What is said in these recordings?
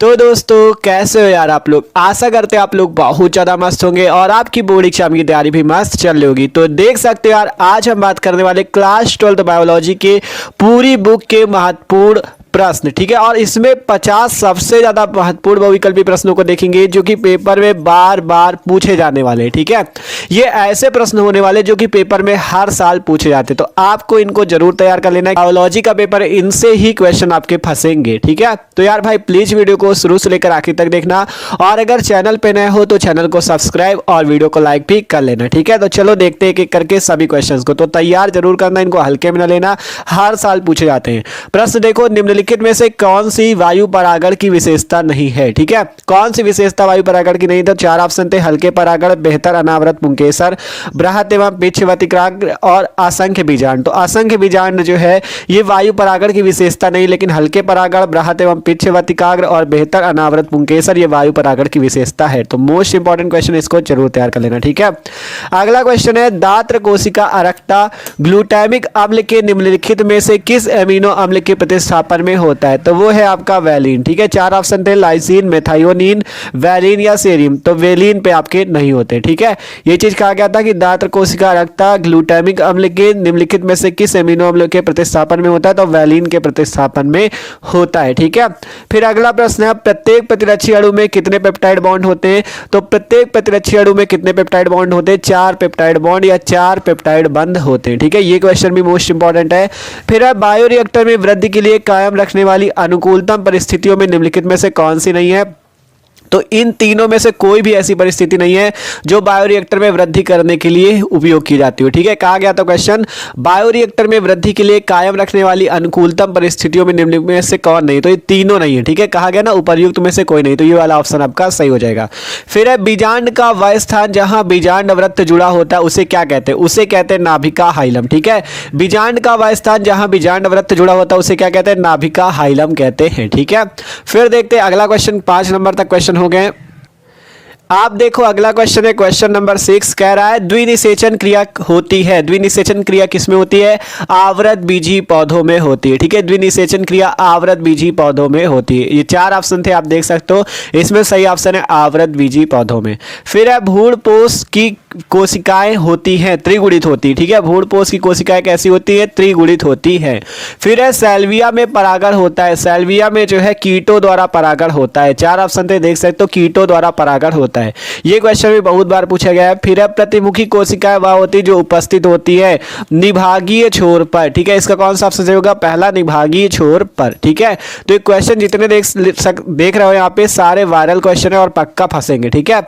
तो दोस्तों कैसे हो यार आप लोग। आशा करते हैं आप लोग बहुत ज़्यादा मस्त होंगे और आपकी बोर्ड एग्जाम की तैयारी भी मस्त चल रही होगी। तो देख सकते हो यार, आज हम बात करने वाले क्लास 12 बायोलॉजी के पूरी बुक के महत्वपूर्ण प्रश्न, ठीक है। और इसमें 50 सबसे ज़्यादा महत्वपूर्ण बहुविकल्पी प्रश्नों को देखेंगे जो कि पेपर में बार बार पूछे जाने वाले हैं, ठीक है। ये ऐसे प्रश्न होने वाले जो कि पेपर में हर साल पूछे जाते हैं, तो आपको इनको जरूर तैयार कर लेना है। बायोलॉजी का पेपर है, इनसे ही क्वेश्चन आपके फंसेंगे, ठीक है। तो यार भाई प्लीज वीडियो को शुरू से लेकर आखिर तक देखना, और अगर चैनल पे नए हो तो चैनल को सब्सक्राइब और वीडियो को लाइक भी कर लेना, ठीक है। तो चलो देखते हैं एक एक करके सभी क्वेश्चंस को। तो तैयार जरूर करना, इनको हल्के में न लेना, हर साल पूछे जाते हैं। प्रश्न देखो, निम्नलिखित में से कौन सी वायु परागण की विशेषता नहीं है, ठीक है। कौन सी विशेषता वायु परागण की नहीं? तो चार ऑप्शन थे, हल्के परागण, बेहतर अनावृत पुंकेसर, बृहत एवं पिच्छवतिकाग्र और असंख्य बीजांड। तो असंख्य बीजांड जो है ये वायु परागण की विशेषता नहीं, लेकिन हल्के परागण, बृहत एवं पिच्छवतिकाग्र और बेहतर अनावृत पुंकेसर ये वायु परागण की विशेषता है। तो मोस्ट इंपॉर्टेंट क्वेश्चन, इसको जरूर तैयार कर लेना, ठीक है। अगला क्वेश्चन है, दात्र कोशिका अरक्ता ग्लूटामिक अम्ल के निम्नलिखित में से किस एमिनो अम्ल के प्रतिस्थापन में होता है? तो वो है आपका वैलिन, ठीक है। चार ऑप्शन थे, लाइसिन, मेथायोनिन, वैलिन या सेरिम। तो वैलिन पे आपके नहीं होते, ठीक है। ये चीज कहा गया था कि दात्र कोशिका अरक्ता ग्लूटामिक अम्ल के निम्नलिखित में से किस एमिनो अम्ल के प्रतिस्थापन में होता है? तो वैलिन के प्रतिस्थापन में होता है, ठीक है। फिर अगला प्रश्न है, प्रत्येक प्रतिरक्षी अणु में कितने पेप्टाइड बॉन्ड होते हैं? तो प्रत्येक प्रतिरक्षी अणु में कितने पेप्टाइड बॉन्ड होते हैं? 4 पेप्टाइड बॉन्ड या 4 पेप्टाइड बंध होते हैं, ठीक है। ये क्वेश्चन भी मोस्ट इंपॉर्टेंट है। फिर है, बायोरिएक्टर में वृद्धि के लिए कायम रखने वाली अनुकूलतम परिस्थितियों में निम्नलिखित में से कौन सी नहीं है? तो इन तीनों में से कोई भी ऐसी परिस्थिति नहीं है जो बायोरिएक्टर में वृद्धि करने के लिए उपयोग की जाती हो, ठीक है। कहा गया था क्वेश्चन, बायोरिएक्टर में वृद्धि के लिए कायम रखने वाली अनुकूलतम परिस्थितियों में निम्नलिखित में से कौन नहीं? तो ये तीनों नहीं है, ठीक है। कहा गया ना उपर्युक्त में से कोई नहीं, तो ये वाला ऑप्शन आपका सही हो जाएगा। फिर है, बीजांड का वह स्थान जहां बीजांड वृत्त जुड़ा होता है उसे क्या कहते हैं? उसे कहते हैं नाभिका हाइलम, ठीक है। बीजांड का वह स्थान जहां बीजांड वृत्त जुड़ा होता है उसे क्या कहते हैं? नाभिका हाइलम कहते हैं, ठीक है। फिर देखते हैं अगला क्वेश्चन, 5 नंबर तक क्वेश्चन हो गए। आप देखो अगला क्वेश्चन है, क्वेश्चन नंबर 6 कह रहा है, द्विनिषेचन क्रिया होती है। द्विनिषेचन क्रिया किसमें होती है? आवृत बीजी पौधों में होती है, ठीक है। द्विनिषेचन क्रिया आवृत बीजी पौधों में होती है। ये 4 ऑप्शन थे, आप देख सकते हो। इसमें सही ऑप्शन है आवृत बीजी पौधों में। फिर है, भ्रूणपोष की कोशिकाएं होती हैं, त्रिगुणित होती है, ठीक है। भ्रूणपोष की कोशिकाएं कैसी होती है? त्रिगुणित होती है। फिर है, सैल्विया में परागण होता है। सैल्विया में जो है कीटों द्वारा परागण होता है। 4 ऑप्शन थे, देख सकते हो, कीटों द्वारा परागण होता है। ये क्वेश्चन भी बहुत बार पूछा गया है। फिर है, प्रतिमुखी कोशिकाएं वह होती जो उपस्थित होती है निभागीय छोर पर, ठीक है। इसका कौन सा ऑप्शन सही होगा? पहला, निभागीय छोर पर, ठीक है। तो ये क्वेश्चन जितने देख रहे हो यहाँ पे सारे वायरल क्वेश्चन है और पक्का फंसेंगे, ठीक है।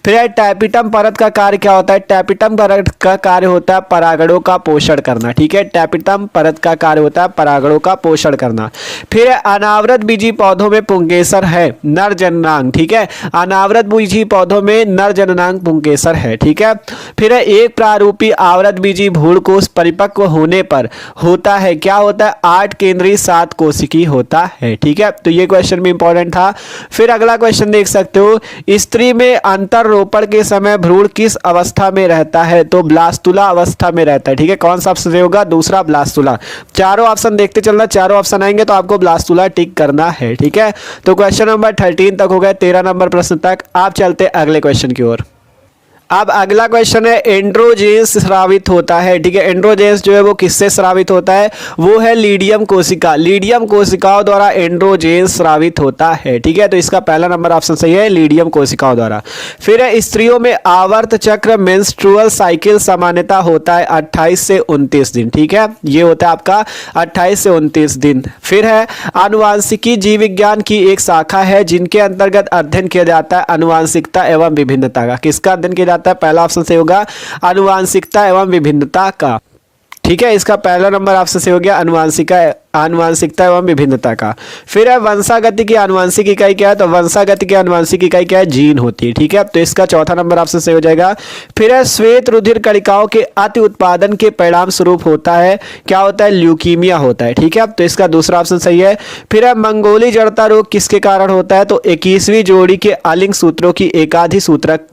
फिर है, टैपिटम परत का कार्य क्या होता है? टैपिटम परत का कार्य होता है परागणों का पोषण करना, ठीक है। टैपिटम परत का कार्य होता है परागणों का पोषण करना। फिर है, अनावृत बीजी पौधों में पुंकेसर है नर जननांग, ठीक है। अनावृत बीजी पौधों में नर जननांग पुंकेसर है, ठीक है। फिर है, एक प्रारूपी आवृत बीजी भ्रूणकोश परिपक्व होने पर होता है, क्या होता है? 8 केंद्रीय 7 कोशिकी होता है, ठीक है। तो ये क्वेश्चन भी इंपॉर्टेंट था। फिर अगला क्वेश्चन देख सकते हो, स्त्री में अंतररोपण के समय भ्रूण किस अवस्था में रहता है? तो ब्लास्तुला अवस्था में रहता है, ठीक है। कौन सा ऑप्शन होगा? दूसरा, ब्लास्तुला। चारों ऑप्शन देखते चलना, चारों ऑप्शन आएंगे तो आपको ब्लास्तुला टिक करना है, ठीक है। तो क्वेश्चन नंबर 13 तक हो गए, 13 नंबर प्रश्न तक। आप चलते अगले क्वेश्चन की ओर। अब अगला क्वेश्चन है, एंड्रोजेंस स्रावित होता है, ठीक है। एंड्रोजेंस जो है वो किससे स्रावित होता है? वो है लीडियम कोशिका। लीडियम कोशिकाओं द्वारा एंड्रोजेंस स्रावित होता है, ठीक है। तो इसका पहला नंबर ऑप्शन सही है, लीडियम कोशिकाओं द्वारा। फिर है, स्त्रियों में आवर्त चक्र मेंस्ट्रुअल साइकिल सामान्यता होता है 28 से 29 दिन, ठीक है। ये होता है आपका 28 से 29 दिन। फिर है, आनुवांशिकी जीव विज्ञान की एक शाखा है जिनके अंतर्गत अध्ययन किया जाता है आनुवांशिकता एवं विभिन्नता का। किसका अध्ययन किया जाता है? पहला ऑप्शन से होगा आनुवांशिकता एवं विभिन्नता का, ठीक है। इसका पहला नंबर ऑप्शन से हो गया आनुवांशिकता एवं विभिन्नता का। फिर है, वंशागति की आनुवांशिक इकाई क्या है? तो वंशागति की आनुवांशिक इकाई क्या है? जीन होती है, ठीक है। तो इसका चौथा नंबर ऑप्शन से हो जाएगा। फिर है, श्वेत रुधिर कणिकाओं के अति उत्पादन के परिणाम स्वरूप होता है, क्या होता है? ल्यूकीमिया होता है, ठीक है। तो इसका दूसरा ऑप्शन सही है। फिर है, मंगोली जड़ता रोग किसके कारण होता है? तो 21वीं जोड़ी के अलिंग सूत्रों की एकाधिक सूत्रक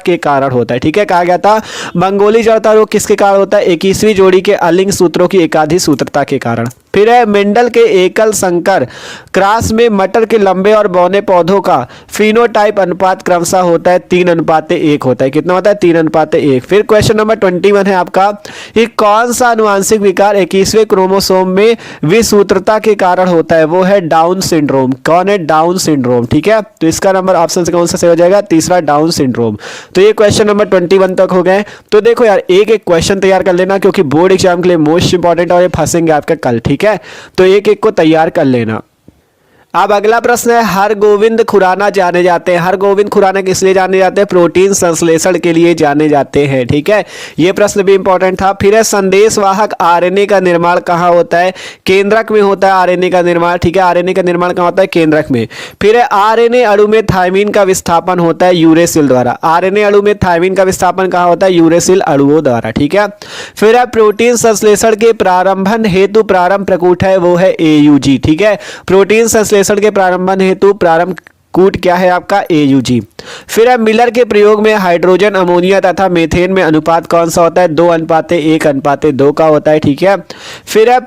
के कारण होता है, ठीक है। कहा गया था मंगोली जड़ता रोग किसके कारण होता है? 21वीं जोड़ी के अलिंग सूत्रों की एकाधिक सूत्रता के कारण। फिर है मेंडल के एकल संकर क्रॉस में मटर के लंबे और बौने पौधों का फिनोटाइप अनुपात क्रमशः होता है 3:1 होता है। कितना होता है? 3:1। फिर क्वेश्चन नंबर 21 है आपका, ये कौन सा अनुवांशिक विकार 21वें क्रोमोसोम में विसूत्रता के कारण होता है? वो है डाउन सिंड्रोम। कौन है? Down syndrome. ठीक है, तो इसका नंबर ऑप्शन से कौन सा सही हो जाएगा? तीसरा, डाउन सिंड्रोम। तो ये क्वेश्चन नंबर 21 तक हो गए। तो देखो यार, एक एक क्वेश्चन तैयार कर लेना क्योंकि बोर्ड एग्जाम के लिए मोस्ट इंपॉर्टेंट और ये फंसेंगे आपका कल। ठीक है, तो एक एक को तैयार कर लेना। अब अगला प्रश्न है, हरगोविंद खुराना जाने जाते हैं। हरगोविंद खुराना किस लिए जाने जाते हैं? प्रोटीन संश्लेषण के लिए जाने जाते हैं। ठीक है, ये प्रश्न भी इंपॉर्टेंट था। फिर है, संदेशवाहक आरएनए का निर्माण कहाँ होता है? केंद्रक में होता है आरएनए का निर्माण। ठीक है, आरएनए का निर्माण कहाँ होता है? केंद्रक में। फिर है, आरएनए अणु में थायमिन का विस्थापन होता है यूरेसिल द्वारा। आरएनए अणु में थायमिन का विस्थापन कहाँ होता है? यूरेसिल अणुओं द्वारा। ठीक है, फिर है, प्रोटीन संश्लेषण के प्रारंभन हेतु प्रारंभ प्रकूट है, वो है AUG। ठीक है, प्रोटीन संश्लेषण के प्रारंभन हेतु प्रारंभ कूट क्या है आपका? AUG। फिर है, मिलर के प्रयोग में हाइड्रोजन, अमोनिया तथा मीथेन में अनुपात कौन सा होता है? 2:1:2 का होता है। ठीक है, फिर है,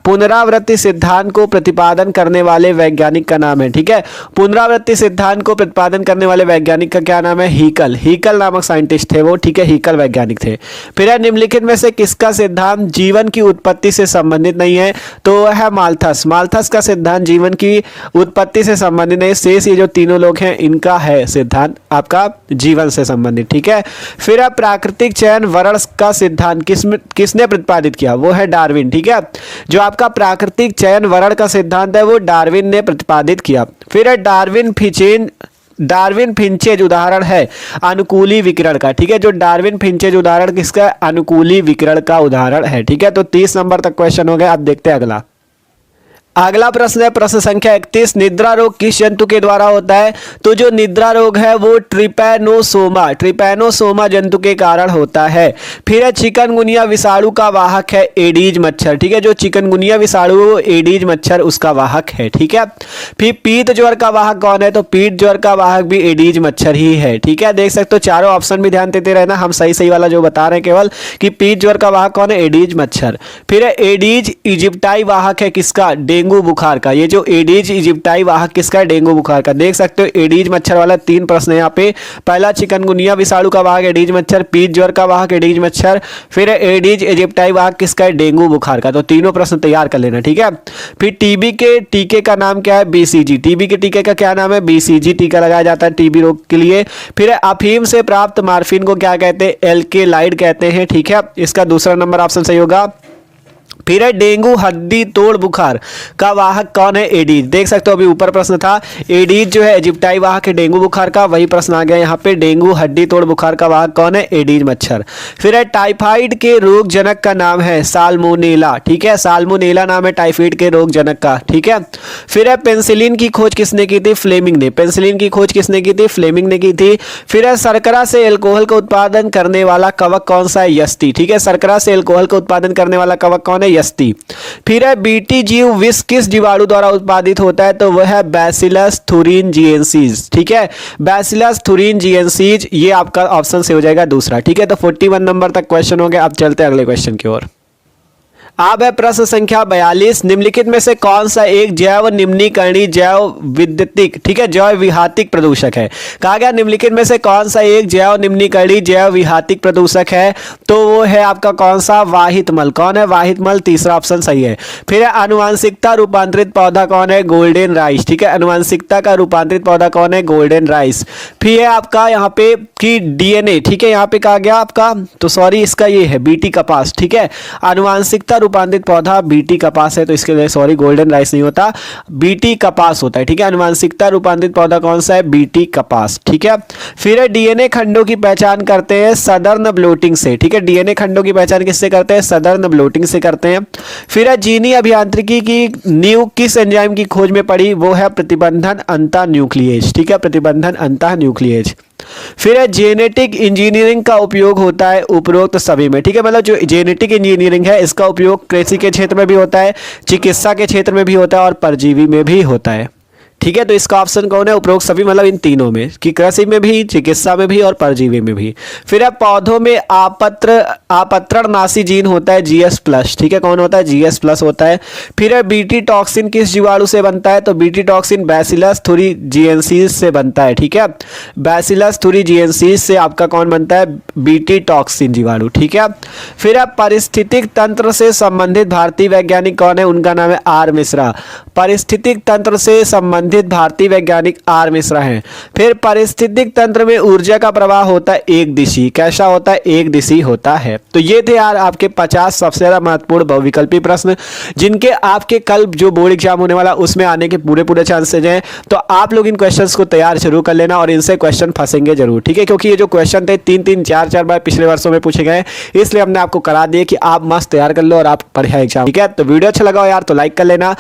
पुनरावृत्ति सिद्धांत को प्रतिपादन करने वाले वैज्ञानिक का नाम है। ठीक है, पुनरावृत्ति सिद्धांत को प्रतिपादन करने वाले वैज्ञानिक का क्या नाम है? हीकल। हीकल नामक साइंटिस्ट थे वो। ठीक है, हीकल वैज्ञानिक थे। फिर है, निम्नलिखित में से किसका सिद्धांत जीवन की उत्पत्ति से संबंधित नहीं है? तो वह है माल्थस। माल्थस का सिद्धांत जीवन की उत्पत्ति से संबंधित नहीं। शेष ये जो तीनों लोग हैं इनका है सिद्धांत आपका जीवन से संबंधित। ठीक है, फिर है, प्राकृतिक चयन वर्ण का सिद्धांत किसने प्रतिपादित किया? वो है डार्विन। ठीक है, जो आपका प्राकृतिक चयन वर्ण का सिद्धांत है वो डार्विन ने प्रतिपादित किया। फिर है, डार्विन फिंचेज उदाहरण है अनुकूली विकिरण का। ठीक है, जो डार्विन फिंचेज उदाहरण किसका? अनुकूली विकिरण का उदाहरण है। ठीक है, तो 30 नंबर तक क्वेश्चन हो गया। अब देखते हैं अगला प्रश्न है, प्रश्न संख्या 31, निद्रा रोग किस जंतु के द्वारा होता है? तो जो निद्रा रोग है वो ट्रिपैनोसोमा जंतु के कारण होता है। फिर है, चिकनगुनिया विषाणु का वाहक है एडीज मच्छर। ठीक है, जो चिकनगुनिया विषाणु एडीज मच्छर उसका वाहक है। ठीक है, फिर पीत ज्वर का वाहक कौन है? तो पीत ज्वर का वाहक भी एडीज मच्छर ही है। ठीक है, देख सकते हो चारों ऑप्शन भी ध्यान देते रहना, हम सही वाला जो बता रहे हैं केवल कि पीत ज्वर का वाहक कौन है? एडीज मच्छर। फिर है, एडीज इजिप्टाई वाहक है किसका? डेंगू बुखार का। ये जो एडीज इजिप्टाई वाहक किसका है? डेंगू बुखार का। देख सकते हो एडीज मच्छर वाला 3 प्रश्न है यहाँ पे। पहला, चिकनगुनिया विषाणु का वाहक एडीज मच्छर, पीत ज्वर का वाहक एडीज मच्छर, फिर एडीज इजिप्टाई वाहक किसका है? डेंगू बुखार का। तो तीनों प्रश्न तैयार कर लेना। ठीक है, फिर टीबी के टीके का नाम क्या है? BCG। टीबी के टीके का क्या नाम है? BCG टीका लगाया जाता है टीबी रोग के लिए। फिर अफीम से प्राप्त मार्फिन को क्या कहते हैं? एल्केलाइड कहते हैं। ठीक है, इसका दूसरा नंबर ऑप्शन सही होगा। फिर है, डेंगू हड्डी तोड़ बुखार का वाहक कौन है? एडीज। देख सकते हो अभी ऊपर प्रश्न था एडीज जो है इजिप्टाई वाहक है डेंगू बुखार का, वही प्रश्न आ गया यहाँ पे। डेंगू हड्डी तोड़ बुखार का वाहक कौन है? एडीज मच्छर। फिर है, टाइफाइड के रोग जनक का नाम है साल्मोनेला। ठीक है, साल्मोनेला नाम है टाइफाइड के रोग जनक का। ठीक है, फिर है, पेंसिलिन की खोज किसने की थी? फ्लेमिंग ने। पेंसिलिन की खोज किसने की थी? फ्लेमिंग ने की थी। फिर है, शर्करा से एल्कोहल का उत्पादन करने वाला कवक कौन सा है? यस्ती। ठीक है, शर्करा से एल्कोहल का उत्पादन करने वाला कवक कौन है? यस्ती। फिर है, बीटी जीव विष किस जीवाणु द्वारा उत्पादित होता है? तो वह है बैसिलस thuringiensis। ठीक है, बैसिलस thuringiensis, ये आपका ऑप्शन से हो जाएगा दूसरा। ठीक है, तो 41 नंबर तक क्वेश्चन हो गया। अब चलते हैं अगले क्वेश्चन की ओर। अब है प्रश्न संख्या 42, निम्नलिखित में से कौन सा एक जैव निम्नीकरणीय जैव विद्युतिक, ठीक है, जैव विघातिक प्रदूषक है? कहा गया निम्नलिखित में से कौन सा एक जैव निम्नीकरणीय जैव विघातिक प्रदूषक है? तो वो है आपका कौन सा? वाहित मल। कौन है? वाहित मल, तीसरा ऑप्शन सही है। फिर है, आनुवांशिकता रूपांतरित पौधा कौन है? Golden rice. ठीक है, आनुवांशिकता का रूपांतरित पौधा कौन है? Golden rice. फिर है आपका यहाँ पे कि DNA। ठीक है, यहाँ पे कहा गया आपका, तो सॉरी इसका ये है बीटी कपास। ठीक है, आनुवांशिकता रूपांतरित पौधा बीटी कपास है, तो इसके लिए सॉरी गोल्डन राइस नहीं होता, बीटी कपास होता है। ठीक है, आनुवांशिकता रूपांतरित पौधा कौन सा है? बीटी कपास। ठीक है, फिर है, DNA खंडों की पहचान करते हैं सदर्न ब्लोटिंग से। ठीक है, DNA खंडों की पहचान किससे करते हैं? सदर्न ब्लोटिंग से करते हैं। फिर है, जीनी अभियांत्रिकी की नींव किस एंजाइम की खोज में पड़ी? वो है प्रतिबंधन अंतः न्यूक्लियेज। ठीक है, प्रतिबंधन अंतः न्यूक्लियेज। फिर है, जेनेटिक इंजीनियरिंग का उपयोग होता है उपरोक्त सभी में। ठीक है, मतलब जो जेनेटिक इंजीनियरिंग है इसका उपयोग कृषि के क्षेत्र में भी होता है, चिकित्सा के क्षेत्र में भी होता है और परजीवी में भी होता है। ठीक है, तो इसका ऑप्शन कौन है? उपरोक्त सभी मतलब इन तीनों में, कि कृषि में भी, चिकित्सा में भी और परजीवी में भी। फिर है पौधों में आपत्रणनाशी जीन होता है GS प्लस, ठीक है, कौन होता है? GS प्लस होता है। फिर है बीटी टॉक्सिन किस जीवाणु से बनता है? तो बीटी टॉक्सिन बैसिलस thuringiensis से बनता है, ठीक है, बैसिलस thuringiensis से आपका कौन बनता है? बीटी टॉक्सिन जीवाणु, ठीक है। फिर है पारिस्थितिक तंत्र से संबंधित भारतीय वैज्ञानिक कौन है? उनका नाम है आर मिश्रा। पारिस्थितिक तंत्र से संबंधित भारतीय वैज्ञानिक आर मिश्रा हैं। फिर पारिस्थितिक तंत्र में ऊर्जा का प्रवाह होता है एक दिशी, कैसा होता है? एक दिशी होता है। तो ये थे यार आपके 50 सबसे ज्यादा महत्वपूर्ण बहुविकल्पी प्रश्न, जिनके आपके कल जो बोर्ड एग्जाम होने वाला उसमें आने के पूरे पूरे चांसेज हैं। तो आप लोग इन क्वेश्चंस को तैयार जरूर कर लेना और इनसे क्वेश्चन फंसेंगे जरूर, ठीक है, क्योंकि ये जो क्वेश्चन थे 3-3, 4-4 बार पिछले वर्षों में पूछे गए, इसलिए हमने आपको करा दिए कि आप मस्त तैयार कर लो और आप पढ़िए एग्जाम, ठीक है। तो वीडियो अच्छा लगा हो यार तो लाइक कर लेना।